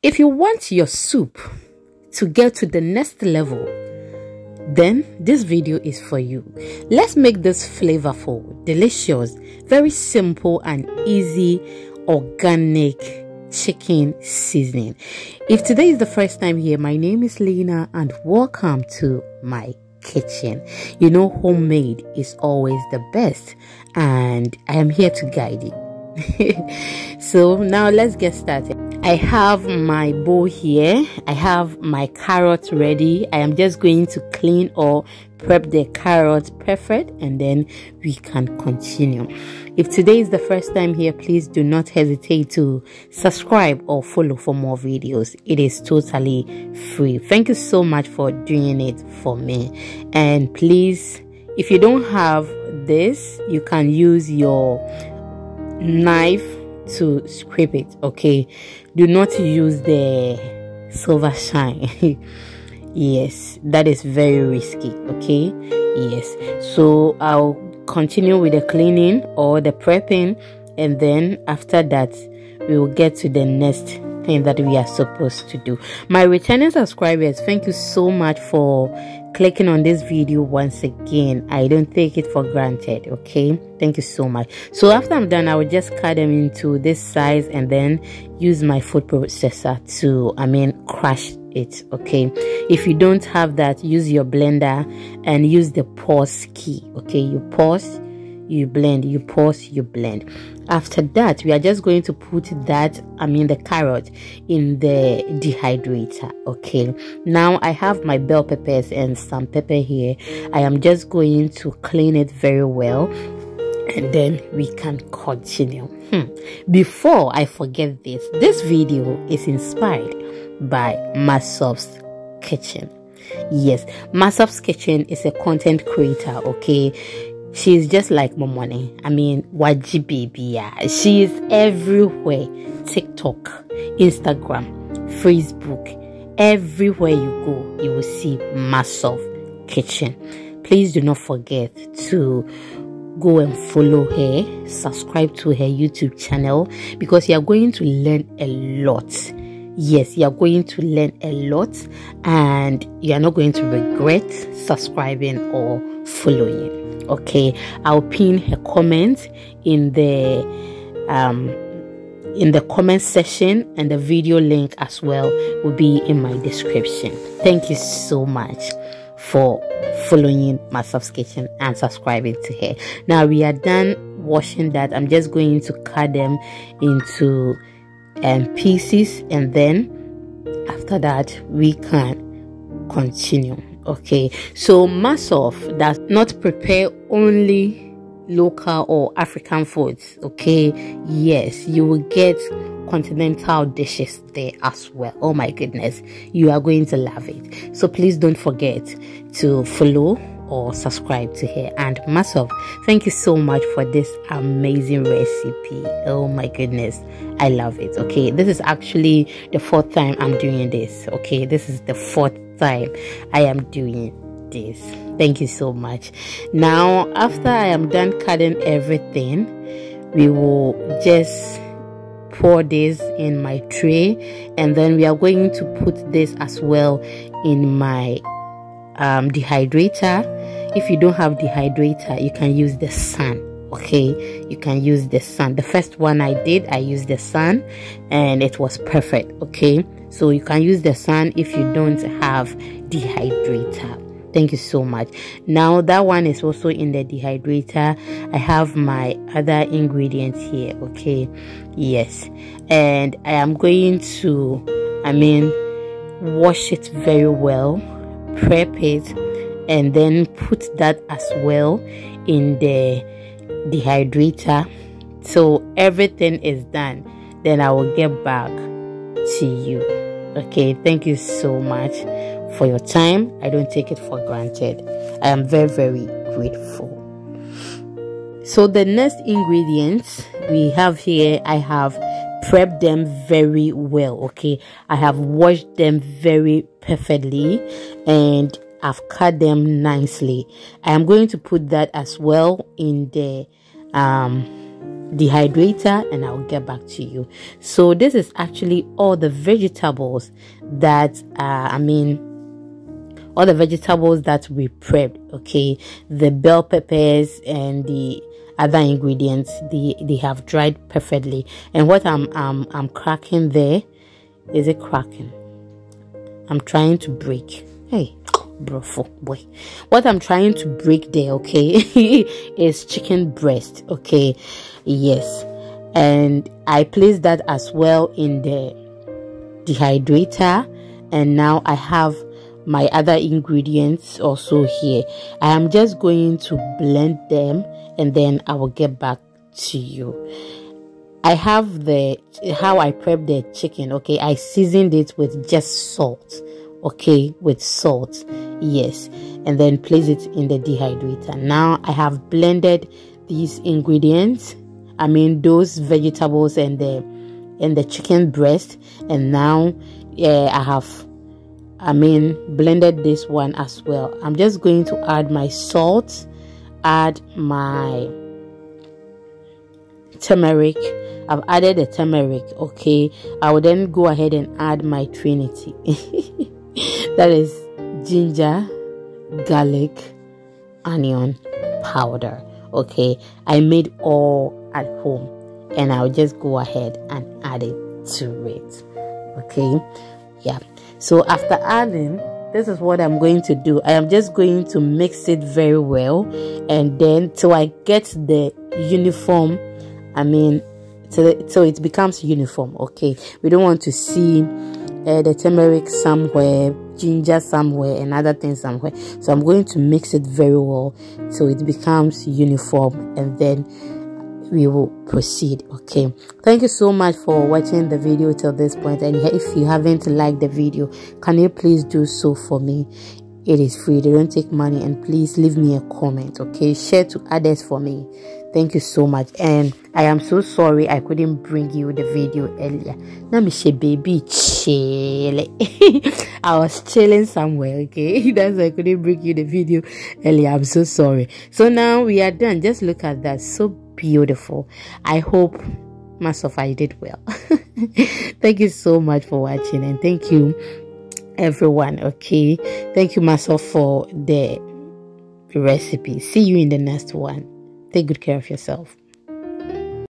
If you want your soup to get to the next level, then this video is for you. Let's make this flavorful, delicious, very simple and easy organic chicken seasoning. If today is the first time here, my name is Lena and welcome to my kitchen. You know, homemade is always the best and I am here to guide you. So now let's get started. I have my bowl here. I have my carrots ready. I am just going to clean or prep the carrots perfect and then we can continue. If today is the first time here, please do not hesitate to subscribe or follow for more videos. It is totally free. Thank you so much for doing it for me. And please, if you don't have this, you can use your knife to scrape it. Okay, do not use the silver shine. Yes, that is very risky. Okay, yes, so I'll continue with the cleaning or the prepping, and then after that we will get to the next thing that we are supposed to do. My returning subscribers, thank you so much for clicking on this video once again. I don't take it for granted. Okay, thank you so much. So after I'm done, I will just cut them into this size and then use my food processor to crush it. Okay, if you don't have that, use your blender and use the pause key. Okay, you pause, you blend, you pause, you blend. After that, we are just going to put that the carrot in the dehydrator. Okay, now I have my bell peppers and some pepper here. I am just going to clean it very well and then we can continue. Before I forget, this video is inspired by Masof's kitchen. Yes, Masof's kitchen is a content creator. Okay, she's just like Momone. WAAKYE baby. Yeah, she is everywhere. TikTok, Instagram, Facebook, everywhere you go, you will see Masof kitchen. Please do not forget to go and follow her, subscribe to her YouTube channel, because you are going to learn a lot. Yes, you are going to learn a lot and you are not going to regret subscribing or following. Okay, I'll pin her comment in the comment section, and the video link as well will be in my description. Thank you so much for following Masof's kitchen and subscribing to her. Now we are done washing that. I'm just going to cut them into pieces, and then after that we can continue. Okay, so Masof does not prepare only local or African foods. Okay, yes, you will get continental dishes there as well. Oh my goodness, you are going to love it. So please don't forget to follow or subscribe to her. And Masof, thank you so much for this amazing recipe. Oh my goodness, I love it. Okay, this is actually the 4th time I'm doing this. Okay, this is the 4th time I am doing this. Thank you so much. Now after I am done cutting everything, we will just pour this in my tray, and then we are going to put this as well in my dehydrator. If you don't have dehydrator, you can use the sun. Okay, you can use the sun. The first one I did, I used the sun and it was perfect. Okay, so you can use the sun if you don't have dehydrator. Thank you so much. Now that one is also in the dehydrator. I have my other ingredients here. Okay, yes, and I am going to wash it very well, prep it, and then put that as well in the dehydrator. So everything is done, then I will get back to you. Okay, thank you so much for your time. I don't take it for granted. I am very, very grateful. So the next ingredients we have here, I have prepped them very well. Okay, I have washed them very perfectly and I've cut them nicely. I am going to put that as well in the dehydrator and I'll get back to you. So this is actually all the vegetables that all the vegetables that we prepped. Okay, the bell peppers and the other ingredients, they have dried perfectly. And what I'm cracking there, is it cracking? I'm trying to break. Hey, bro, boy, what I'm trying to break there, okay, is chicken breast. Okay, yes, and I placed that as well in the dehydrator, and now I have my other ingredients also here. I am just going to blend them and then I will get back to you. I have how I prep the chicken. Okay, I seasoned it with just salt. Okay, with salt, yes, and then place it in the dehydrator. Now I have blended these ingredients, those vegetables and the chicken breast, and now I have blended this one as well. I'm just going to add my salt, add my turmeric. I've added the turmeric. Okay, I will then go ahead and add my trinity. That is ginger, garlic, onion powder. Okay, I made all at home, and I'll just go ahead and add it to it. Okay, yeah. So after adding, this is what I'm going to do. I am just going to mix it very well, and then till I get the uniform, so it becomes uniform. Okay, we don't want to see the turmeric somewhere, ginger somewhere, and other things somewhere. So I'm going to mix it very well so it becomes uniform, and then we will proceed. Okay, thank you so much for watching the video till this point, and if you haven't liked the video, can you please do so for me? It is free, they don't take money, and please leave me a comment. Okay, share to others for me. Thank you so much, and I am so sorry I couldn't bring you the video earlier. Let me say, baby, chill. I was chilling somewhere. Okay, that's why I couldn't bring you the video earlier. I'm so sorry. So now we are done. Just look at that, so beautiful. I hope Masof, I did well. Thank you so much for watching, and thank you everyone. Okay, thank you Masof for the recipe. See you in the next one. Take good care of yourself.